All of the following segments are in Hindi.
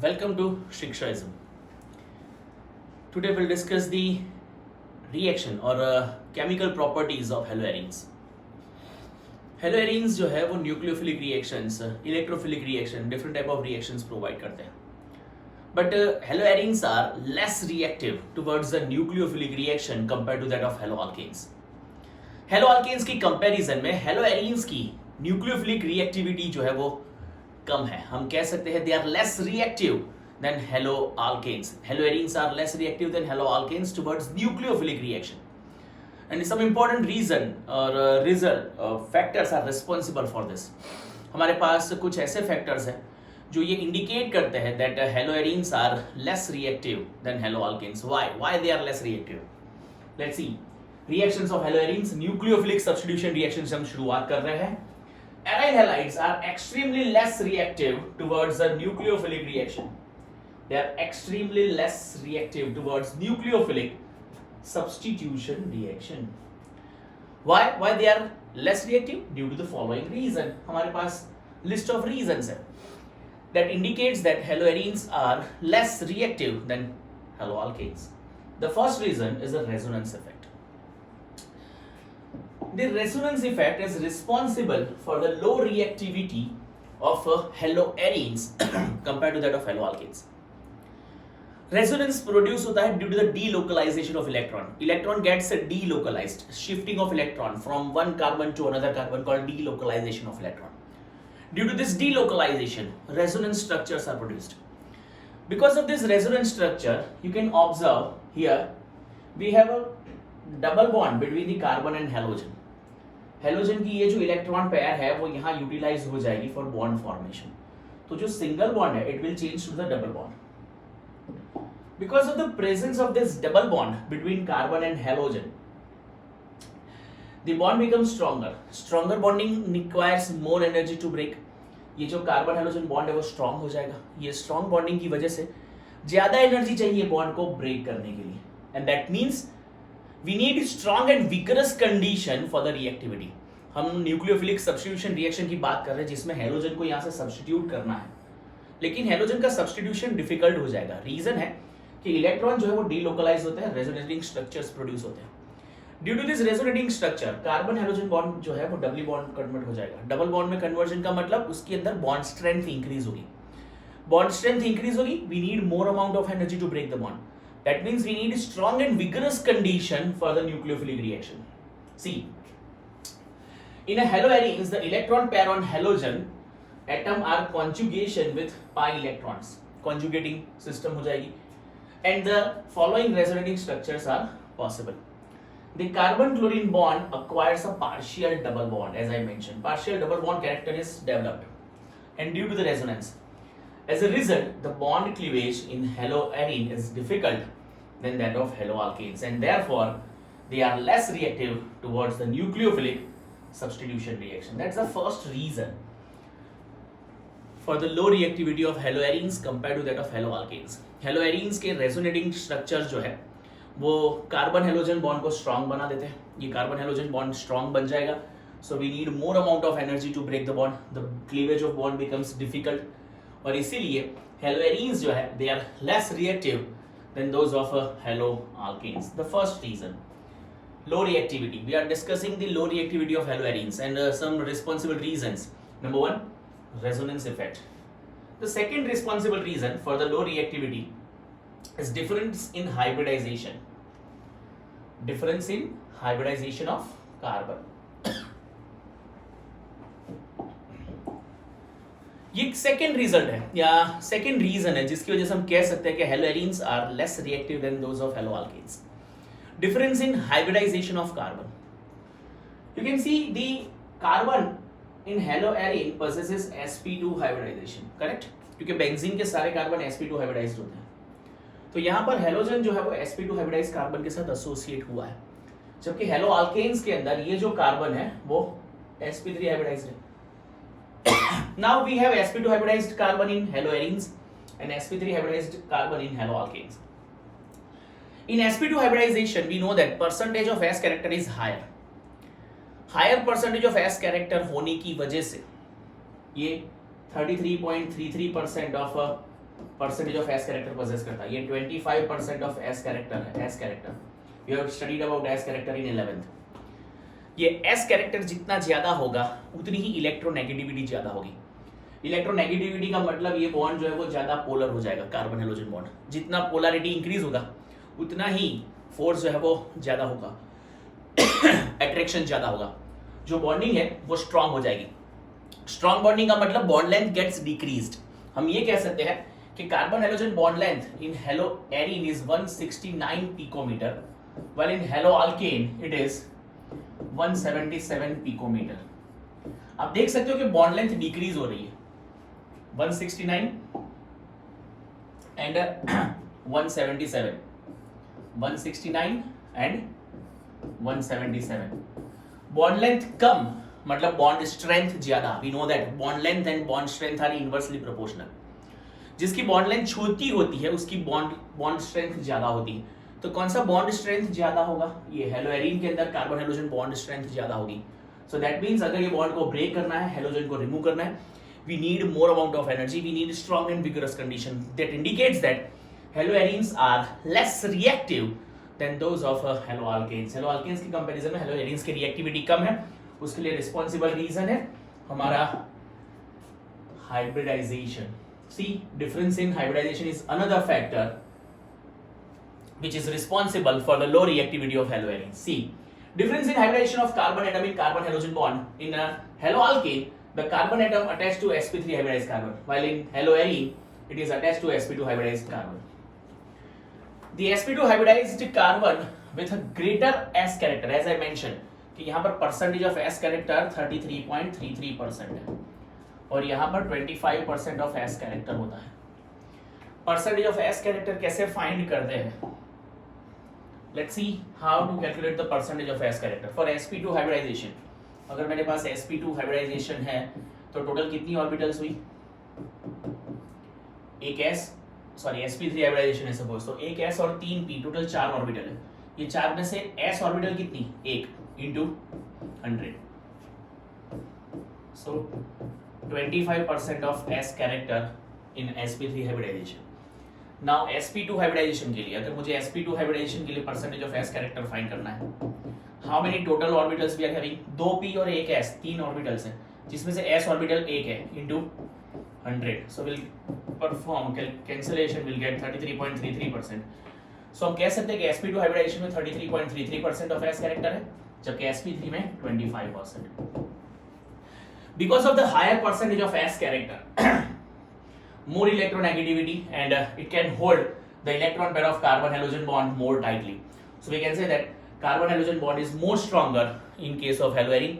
Welcome to Shikshaism. Today we'll discuss the reaction or chemical properties of haloarenes. Haloarenes जो है वो nucleophilic reactions, electrophilic reaction, different type of reactions provide करते हैं. But haloarenes are less reactive towards the nucleophilic reaction compared to that of haloalkanes. Haloalkanes की कंपैरिजन में haloarenes की न्यूक्लियोफिलिक रिएक्टिविटी जो है वो कम है. हम कह सकते हैं they are less reactive than haloalkanes. Haloarenes are less reactive than haloalkanes towards nucleophilic reaction. And some important reason or factors are responsible for this. हमारे पास कुछ ऐसे factors हैं जो ये indicate करते हैं that haloarenes are less reactive than haloalkanes. Why they are less reactive? Let's see. Reactions of haloarenes, nucleophilic substitution reactions हम शुरुआत कर रहे हैं. Aryl halides are extremely less reactive towards a nucleophilic reaction. They are extremely less reactive towards nucleophilic substitution reaction. Why they are less reactive? Due to the following reason. हमारे पास list of reasons है that indicates that haloarenes are less reactive than haloalkanes. The first reason is the resonance effect. The resonance effect is responsible for the low reactivity of haloarenes compared to that of haloalkanes. Resonance produce होता है due to the delocalization of electron. Electron gets delocalized, shifting of electron from one carbon to another carbon called delocalization of electron. Due to this delocalization, resonance structures are produced. Because of this resonance structure, you can observe here we have a double bond between the carbon and halogen. Halogen की ये जो इलेक्ट्रॉन पेयर है वो यहाँ यूटिलाइज हो जाएगी फॉर बॉन्ड फॉर्मेशन. तो जो सिंगल बॉन्ड है it will change to the double bond. Because of the presence of this double bond between carbon and halogen the bond becomes stronger. Stronger bonding requires more energy to break. ये जो कार्बन हेलोजन बॉन्ड है वो स्ट्रॉन्ग हो जाएगा. ये स्ट्रॉन्ग बॉन्डिंग की वजह से ज्यादा एनर्जी चाहिए बॉन्ड को ब्रेक करने के लिए. And that means we need strong and vigorous condition for the reactivity. हम न्यूक्लियोफिलिक सब्स्टिट्यूशन रिएक्शन की बात कर रहे हैं जिसमें हेलोजन को यहाँ से सब्स्टिट्यूट करना है, लेकिन हेलोजन का सब्स्टिट्यूशन डिफिकल्ट हो जाएगा. रीजन है कि इलेक्ट्रॉन जो है वो डीलोकलाइज होते हैं, रेजोनेटिंग स्ट्रक्चर्स प्रोड्यूस होते हैं. Due to this resonating structure carbon halogen bond जो है वो डबल बॉन्ड कन्वर्ट हो जाएगा. डबल बॉन्ड में कन्वर्जन का मतलब उसके अंदर बॉन्ड स्ट्रेंथ इंक्रीज होगी. बॉन्ड स्ट्रेंथ इंक्रीज होगी, we need more amount of energy to break the bond. That means we need strong and vigorous condition for the nucleophilic reaction. See, in a haloarenes, the electron pair on halogen atom are conjugation with pi electrons. Conjugating system हो जाएगी, and the following resonating structures are possible. The carbon-chlorine bond acquires a partial double bond, as I mentioned. Partial double bond character is developed, and due to the resonance. As a result, the bond cleavage in haloarene is difficult than that of haloalkanes, and therefore they are less reactive towards the nucleophilic substitution reaction. That's the first reason for the low reactivity of haloarenes compared to that of haloalkanes. Haloarenes के resonating structures जो है वो कार्बन हेलोजन बॉन्ड को स्ट्रॉन्ग बना देते हैं. ये कार्बन हेलोजन बॉन्ड स्ट्रॉन्ग बन जाएगा, so we need more amount of energy to break the bond. The cleavage of bond becomes difficult. और इसीलिए haloarenes जो है they are less reactive than those of haloalkanes. The first reason, low reactivity. We are discussing the low reactivity of haloarenes and some responsible reasons. Number one, resonance effect. The second responsible reason for the low reactivity is difference in hybridization. Difference in hybridization of carbon. ये सेकेंड रिजल्ट है या सेकेंड रीजन है जिसकी वजह से हम कह सकते हैं कि haloarenes are less reactive than those of haloalkanes. Difference in hybridization of carbon. You can see the carbon in haloarene possesses sp2 hybridization, correct, क्योंकि बेंजीन के सारे कार्बन sp2 हाइब्रिडाइज्ड होते हैं. तो यहाँ पर हेलोजन जो है वो sp2 हाइब्रिडाइज्ड कार्बन के साथ एसोसिएट हुआ है, जबकि haloalkanes के अंदर ये जो कार्बन है वो sp3 हाइब्रिडाइज्ड है. Now we have sp2 hybridized carbon in haloarenes and sp3 hybridized carbon in haloalkanes. In sp2 hybridization, we know that percentage of s character is higher. Higher percentage of s character होने की वजह से ये 33.33% of percentage of s character possess करता है। ये 25% ऑफ एस कैरेक्टर है। S character you have studied about s character in 11th। ये एस कैरेक्टर जितना ज्यादा होगा उतनी ही इलेक्ट्रोनेगेटिविटी ज्यादा होगी। इलेक्ट्रोनेगेटिविटी का मतलब ये बॉन्ड जो है वो ज्यादा पोलर हो जाएगा, कार्बन हेलोजन बॉन्ड। जितना पोलैरिटी इंक्रीज होगा उतना ही फोर्स जो है वो ज्यादा होगा, अट्रैक्शन ज्यादा होगा, जो बॉन्डिंग है वो स्ट्रांग हो जाएगी। स्ट्रांग बॉन्डिंग का मतलब बॉन्ड लेंथ गेट्स डिक्रीज्ड। हम ये कह सकते हैं कि carbon halogen bond length in haloarene is 169 picometre, while in haloalkane it is 177 picometre. आप देख सकते हो कि बॉन्ड लेंथ डिक्रीज हो रही है, 169 एंड 177, 169 एंड 177। बॉन्ड लेंथ कम मतलब बॉन्ड स्ट्रेंथ ज्यादा। We know that bond length and bond strength are inversely proportional. जिसकी बॉन्ड लेंथ छोटी होती है उसकी बॉन्ड स्ट्रेंथ ज्यादा होती है। तो कौन सा बॉन्ड स्ट्रेंथ ज्यादा होगा? ये हेलोएरीन के अंदर कार्बन हेलोजन बॉन्ड स्ट्रेंथ ज्यादा होगी। सो दैट मींस अगर ये बॉन्ड को ब्रेक करना है, हेलोजन को रिमूव करना है, we need more amount of energy, we need strong and vigorous condition that indicates that haloarenes are less reactive than those of haloalkanes. Haloalkanes की कंपैरिजन में हेलोएरीन्स की रिएक्टिविटी कम है। उसके लिए रिस्पांसिबल रीजन है हमारा hybridisation. See, difference in hybridization is another factor which is responsible for the low reactivity of haloarenes. See, difference in hybridization of carbon atom in carbon halogen bond. In a haloalkane, the carbon atom attached to sp3 hybridized carbon, while in haloarene, it is attached to sp2 hybridized carbon. The sp2 hybridized carbon with a greater s character, as I mentioned, कि यहाँ पर percentage of s character 33.33% है और यहाँ पर 25% ऑफ एस कैरेक्टर होता है। परसेंटेज ऑफ एस कैरेक्टर कैसे फाइंड करते हैं? Let's see how to calculate the percentage of s character for sp2 hybridization. अगर मेरे पास sp2 हाइब्रिडाइजेशन है तो टोटल कितनी ऑर्बिटल्स हुई? एक s, सॉरी sp3 हाइब्रिडाइजेशन है सपोज, तो एक s और 3 p, टोटल 4 ऑर्बिटल है। ये 4 में से s ऑर्बिटल कितनी? 1 into 100, so 25% of S character in sp3 hybridization. Now sp2 hybridization के लिए, अगर मुझे sp2 hybridization के लिए percentage of S character find करना है, how many total orbitals we are having? 2p और 1 s, 3 orbitals हैं, जिसमें से s orbital 1 है into 100. So we'll perform cancellation, will get 33.33%. So हम कह सकते हैं कि sp2 hybridization में 33.33% of S character है, जबकि sp3 में 25%. Because of the higher percentage of S character, more electronegativity, and it can hold the electron pair of carbon halogen bond more tightly. So we can say that carbon halogen bond is more stronger in case of haloarene.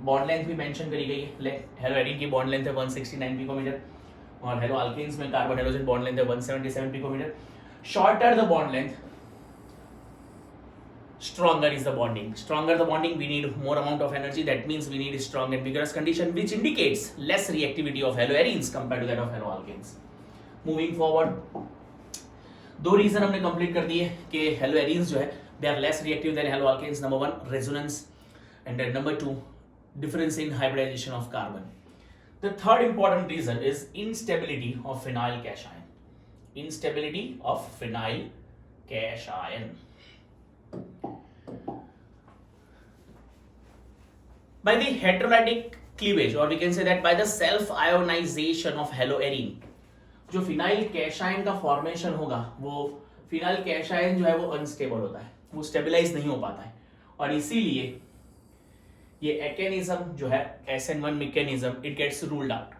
Bond length भी mention करी गई है। haloarene की bond length है 169 पिकोमीटर और haloalkanes में carbon halogen bond length है 177 picometre. Shorter the bond length, stronger is the bonding. Stronger the bonding, we need more amount of energy. That means we need strong and vigorous condition, which indicates less reactivity of haloarenes compared to that of haloalkanes. Moving forward, दो रीजन हमने कंप्लीट कर दिए कि haloarenes जो है they are less reactive than haloalkanes. Number 1, resonance, and number 2, difference in hybridization of carbon. The third important reason is instability of phenyl cation. Instability of phenyl cation. By the heterolytic cleavage, or we can say that by the self ionization of haloarene, जो फिनाइल कैशाइन का फॉर्मेशन होगा वो फिनाइल कैशाइन जो है वो अनस्टेबल होता है, वो स्टेबलाइज नहीं हो पाता है और इसीलिए ये एकेनिज्म जो है SN1 mechanism it gets ruled out.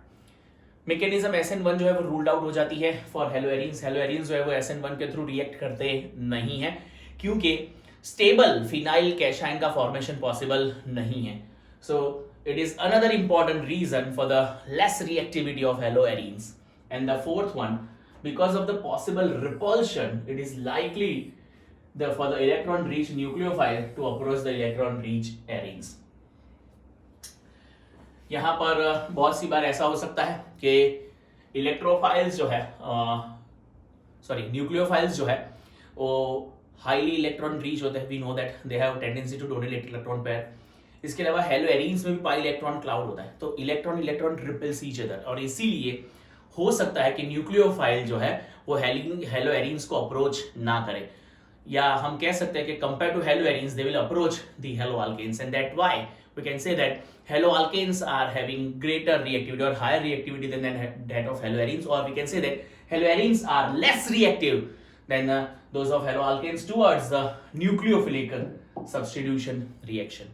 Mechanism SN1 जो है वो रूल्ड आउट हो जाती है फॉर हेलोएरीन्स। हेलोएरीन्स जो है वो SN1 के थ्रू रिएक्ट करते नहीं है क्योंकि स्टेबल फिनाइल कैशाइन का फॉर्मेशन पॉसिबल नहीं है। So it is another important reason for the less reactivity of haloarenes. And the fourth one, because of the possible repulsion, it is likely for the electron rich nucleophile to approach the electron rich arenes. यहाँ पर बहुत सी बार ऐसा हो सकता है कि इलेक्ट्रोफाइल्स जो है न्यूक्लियोफाइल्स जो है वो हाईली इलेक्ट्रॉन रीच होते हैं। We know that they have tendency to donate electron pair. इसके अलावा हेलोएरीन्स में भी पाई इलेक्ट्रॉन क्लाउड होता है, तो इलेक्ट्रॉन रिपेल्स ईच अदर और इसीलिए हो सकता है कि न्यूक्लियोफाइल जो है वो हेलोएरीन्स को अप्रोच ना करे, या हम कह सकते हैं कि compare to haloarenes they will approach the haloalkanes, and that why we can say that haloalkanes are having greater reactivity और higher reactivity than that of haloarenes, और we can say that haloarenes are less reactive than those of haloalkanes towards the nucleophilic substitution reaction.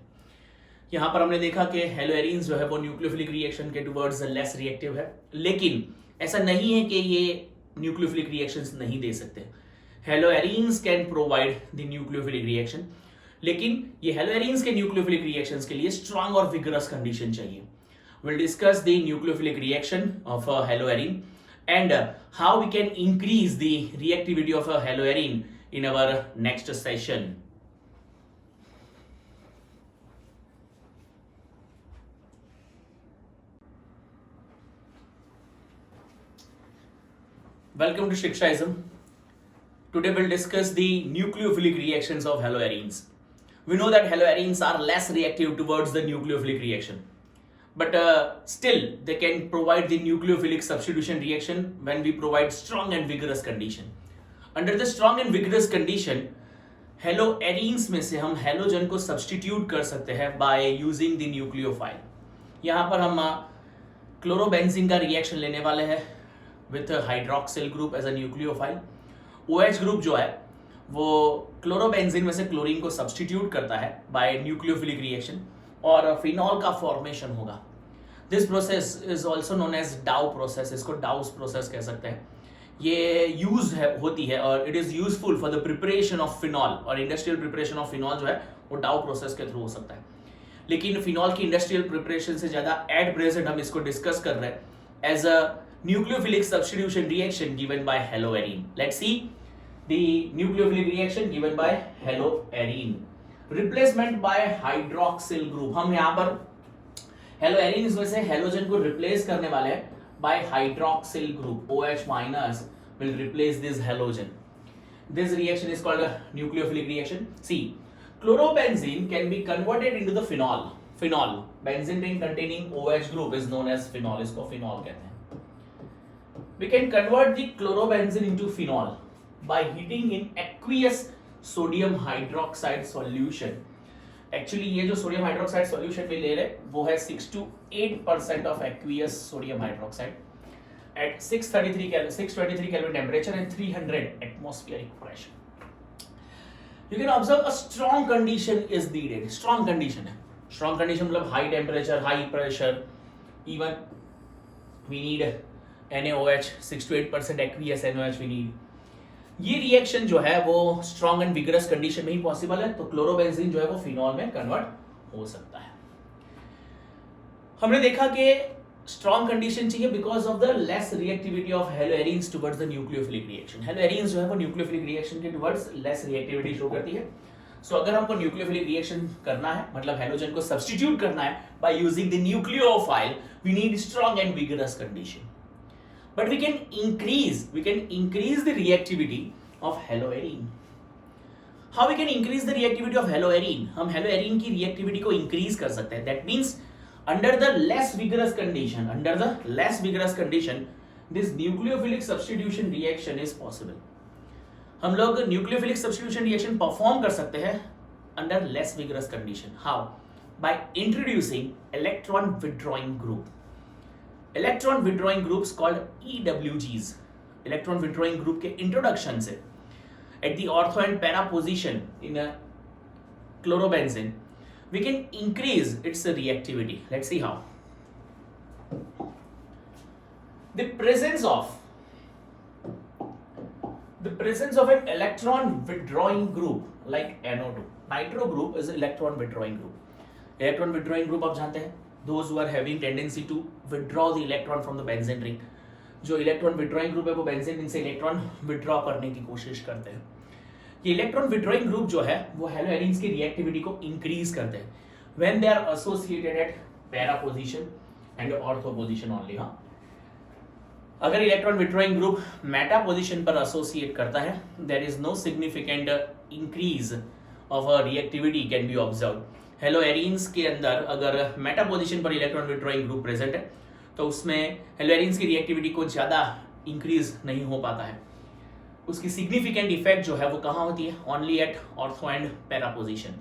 यहां पर हमने देखा कि हेलोएरीन्स जो है वो न्यूक्लियोफिलिक रिएक्शन के टुवर्ड्स लेस रिएक्टिव है, लेकिन ऐसा नहीं है कि ये न्यूक्लियोफिलिक रिएक्शंस नहीं दे सकते. Haloarenes can provide the nucleophilic reaction, लेकिन ये हेलोएरीन्स के न्यूक्लियोफिलिक रिएक्शंस के लिए स्ट्रांग और विगरस कंडीशन चाहिए. We'll discuss the nucleophilic reaction of a haloarine and how we can increase the reactivity of a haloarine in our next session. Welcome to Shikshaism. Today we'll discuss the nucleophilic reactions of haloarenes. We know that haloarenes are less reactive towards the nucleophilic reaction, but still they can provide the nucleophilic substitution reaction when we provide strong and vigorous condition. Under the strong and vigorous condition, haloarenes में से हम halogen को substitute कर सकते हैं by using the nucleophile. यहाँ पर हम क्लोरोबेंजीन का रिएक्शन लेने वाले हैं with hydroxyl group as a nucleophile. OH group जो है वो क्लोरोबेंजीन में से क्लोरीन को सब्सटीट्यूट करता है बाय न्यूक्लियोफिलिक रिएक्शन और फिनॉल का फॉर्मेशन होगा. This process is also known as Dow process. इसको डाउस प्रोसेस कह सकते हैं. ये यूज होती है और it is useful for the preparation of phenol, और इंडस्ट्रियल प्रिपरेशन ऑफ फिनॉल जो है वो डाउ प्रोसेस के थ्रू हो सकता है. लेकिन फिनॉल की इंडस्ट्रियल प्रिपरेशन से ज्यादा एट प्रेजेंट हम इसको डिस्कस कर रहे हैं as a nucleophilic substitution reaction given by haloarine. Let's see the nucleophilic reaction given by haloarine. Replacement by hydroxyl group. हम यहाँ पर haloarine इसमें से halogen को replace करने वाले हैं by hydroxyl group. OH minus will replace this halogen. This reaction is called a nucleophilic reaction. See, chlorobenzene can be converted into the phenol. Phenol. Benzene ring containing OH group is known as phenol. इसको phenol कहते हैं. We can convert the chlorobenzene into phenol by heating in aqueous sodium hydroxide solution. Actually ये जो sodium hydroxide solution में ले रहे वो है 6 to 8% of aqueous sodium hydroxide at 623 Kelvin temperature and 300 atmospheric pressure. You can observe a strong condition is needed. Strong condition है. Strong condition मतलब high temperature, high pressure, even we need NaOH, 6 to 8% aqueous NaOH we need. ये रिएक्शन जो है वो स्ट्रॉन्ग एंड विगरस कंडीशन में ही पॉसिबल है, तो क्लोरोबेंजीन जो है वो फिनॉल में कन्वर्ट हो सकता है. हमने देखा कि स्ट्रॉन्ग कंडीशन चाहिए because of the less reactivity of haloarenes towards the nucleophilic reaction. Haloarenes जो है वो न्यूक्लियोफिलिक रिएक्शन के टुवर्ड्स लेस रिएक्टिविटी शो करती है. सो अगर हमको न्यूक्लियोफिलिक रिएक्शन करना है, मतलब हेलोजन को सब्स्टिट्यूट करना है by using the nucleophile, we need strong and vigorous condition. But we can increase the reactivity of haloarine. How we can increase the reactivity of haloarine? हम haloarine की reactivity को increase कर सकते हैं. That means under the less vigorous condition, this nucleophilic substitution reaction is possible. हम लोग nucleophilic substitution reaction perform कर सकते हैं under less vigorous condition. How? By introducing electron withdrawing group. Electron withdrawing groups called EWGs. Electron withdrawing group के इंट्रोडक्शन से at the ortho and para position in chlorobenzene we can increase its reactivity. Let's see how. The presence of an electron withdrawing group like NO2. Nitro group is electron withdrawing group. Electron withdrawing group आप जानते हैं, those who are having tendency to withdraw the electron from the benzene ring. जो इलेक्ट्रॉन विड्रॉइंग ग्रुप है वो बेंजीन रिंग से इलेक्ट्रॉन विड्रॉ करने की कोशिश करते हैं. ये इलेक्ट्रॉन विड्रॉइंग ग्रुप जो है वो हेलोएरीन्स की रिएक्टिविटी को इंक्रीज करते हैं when they are associated at para position and ortho position only. हाँ, अगर electron withdrawing group meta position पर एसोसिएट करता है, there is no significant increase of a reactivity can be observed. Haloarenes के अंदर अगर मेटा पोजीशन पर इलेक्ट्रॉन विड्रॉइंग ग्रुप प्रेजेंट है तो उसमें हेलोएरिन्स की रिएक्टिविटी को ज़्यादा इंक्रीज नहीं हो पाता है। उसकी सिग्निफिकेंट इफेक्ट जो है वो कहाँ होती है? Only at ortho and para position.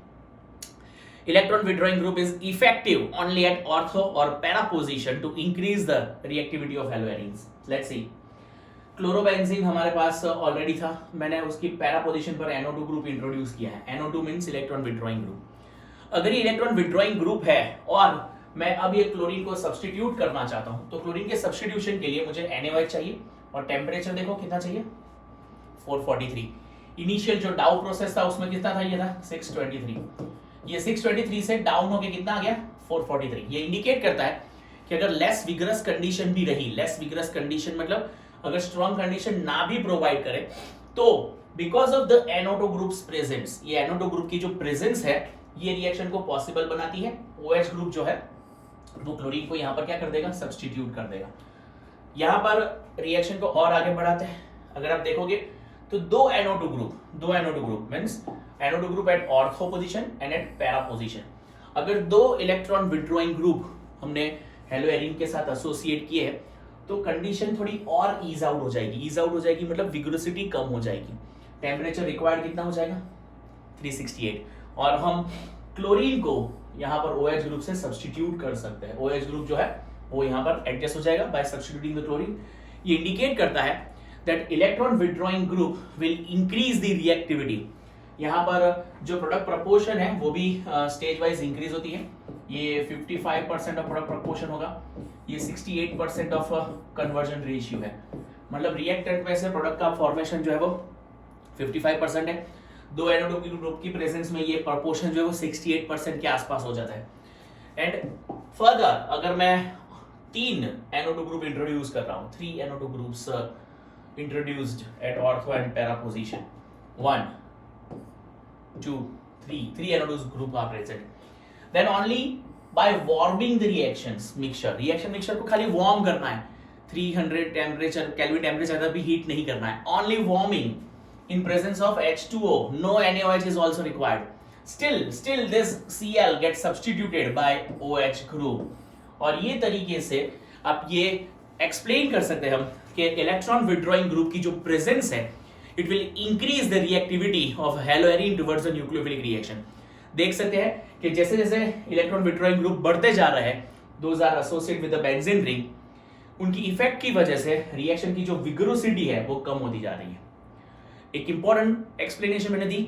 Electron withdrawing group is effective only at ortho और para position to increase the reactivity of haloarenes. Let's see, chlorobenzene हमारे पास ऑलरेडी था, मैंने उसकी पैरा पोजिशन पर NO2 ग्रुप इंट्रोड्यूस किया है। NO2 means electron withdrawing group. अगर ये इलेक्ट्रॉन विड्रॉइंग ग्रुप है और मैं अब ये क्लोरीन को सब्स्टिट्यूट करना चाहता हूं, तो क्लोरीन के सब्स्टिट्यूशन के लिए मुझे NaOH चाहिए और टेम्परेचर देखो कितना चाहिए? 443। इनिशियल जो डाउ प्रोसेस था उसमें कितना था? ये था 623। ये 623 से डाउन होके कितना आ गया? 443। ये इंडिकेट करता है कि अगर लेस विगरस कंडीशन भी रही, लेस विगरस कंडीशन मतलब अगर स्ट्रॉन्ग कंडीशन ना भी प्रोवाइड करे, तो because of the NO2 groups presence, ये NO2 ग्रुप की जो प्रेजेंस है ये रिएक्शन को पॉसिबल बनाती है। OH ग्रुप जो है वो क्लोरीन को यहाँ पर क्या कर देगा? सब्स्टिट्यूट कर देगा। यहाँ पर रिएक्शन को और आगे बढ़ाते हैं। अगर आप देखोगे तो दो NO2 group means NO2 group at ortho position and at para position. अगर दो इलेक्ट्रॉन विड्रॉइंग ग्रुप हमने हेलोएरिन के साथ एसोसिएट किए हैं तो कंडीशन थोड़ी और ईज आउट हो जाएगी मतलब विग्रोसिटी कम हो जाएगी। टेम्परेचर रिक्वायर्ड कितना हो जाएगा? 368। और हम क्लोरीन को यहाँ पर OH ग्रुप से सब्स्टिट्यूट कर सकते हैं। OH ग्रुप जो है वो यहाँ पर एडजस्ट हो जाएगा बाय सब्स्टिट्यूटिंग द क्लोरीन। ये इंडिकेट करता है that electron withdrawing group will increase the reactivity. यहाँ पर जो प्रोडक्ट प्रपोर्शन है वो भी स्टेज वाइज इंक्रीज होती है। ये 55% ऑफ प्रोडक्ट प्रपोर्शन होगा, ये 68% ऑफ कन्वर्जन रेशियो है। मतलब रिएक्टेंट में से प्रोडक्ट का फॉर्मेशन जो है वो 55% है। दो NO2 की ग्रुप की प्रेजेंस में ये प्रपोर्शन जो है वो 68% के आसपास हो जाता है। एंड फर्दर अगर मैं 3 NO2 ग्रुप इंट्रोड्यूस कर रहा हूँ, 3 NO2 groups introduced at ortho and para position, 1 2 3 NO2 group are present, then only by warming the reactions mixture को खाली वार्म करना है। 300 टेम्परेचर केल्विन टेम्परेचर तक भी हीट नहीं करना है, only warming in presence of H2O, no NaOH is also required. Still this Cl gets substituted by OH group। और ये तरीके से आप ये एक्सप्लेन कर सकते हैं हम कि इलेक्ट्रॉन विड्रॉइंग ग्रुप की जो प्रेजेंस है it will increase the reactivity of haloarene towards the nucleophilic reaction. देख सकते हैं कि जैसे जैसे इलेक्ट्रॉन विड्रॉइंग ग्रुप बढ़ते जा रहे हैं, those are associated with the benzene ring, उनकी इफेक्ट की वजह से रिएक्शन की जो विग्रोसिटी है वो कम होती जा रही है। एक इंपॉर्टेंट एक्सप्लेनेशन मैंने दी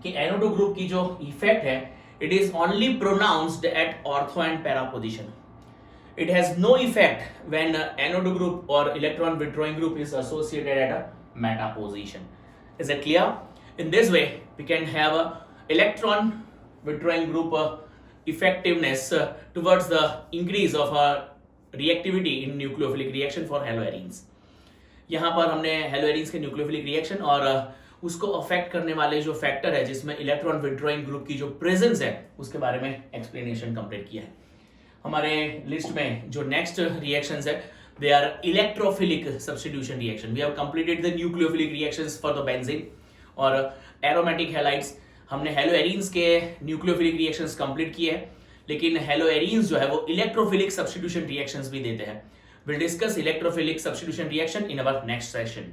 कि NO2 ग्रुप की जो इफेक्ट है it is only pronounced at ortho and para position. It has no effect when NO2 group और electron withdrawing group is associated at a meta position. Is it clear? In this way we can have a electron withdrawing group effectiveness towards the increase of reactivity in nucleophilic reaction for haloarenes। यहाँ पर हमने हेलोएरिन्स के न्यूक्लियोफिलिक रिएक्शन और उसको अफेक्ट करने वाले जो फैक्टर है जिसमें इलेक्ट्रॉन विड्रॉइंग ग्रुप की जो प्रेजेंस है उसके बारे में एक्सप्लेनेशन कंप्लीट किया है। हमारे लिस्ट में जो नेक्स्ट रिएक्शंस है they are electrophilic substitution reaction. We have completed the nucleophilic reactions for the benzene और एरोमेटिक हैलाइड्स। हमने हेलोएरिन्स के न्यूक्लियोफिलिक रिएक्शंस कंप्लीट किए हैं, लेकिन हेलोएरिन्स जो है वो इलेक्ट्रोफिलिक सब्स्टिट्यूशन रिएक्शंस भी देते हैं। Will discuss electrophilic substitution reaction in our next session.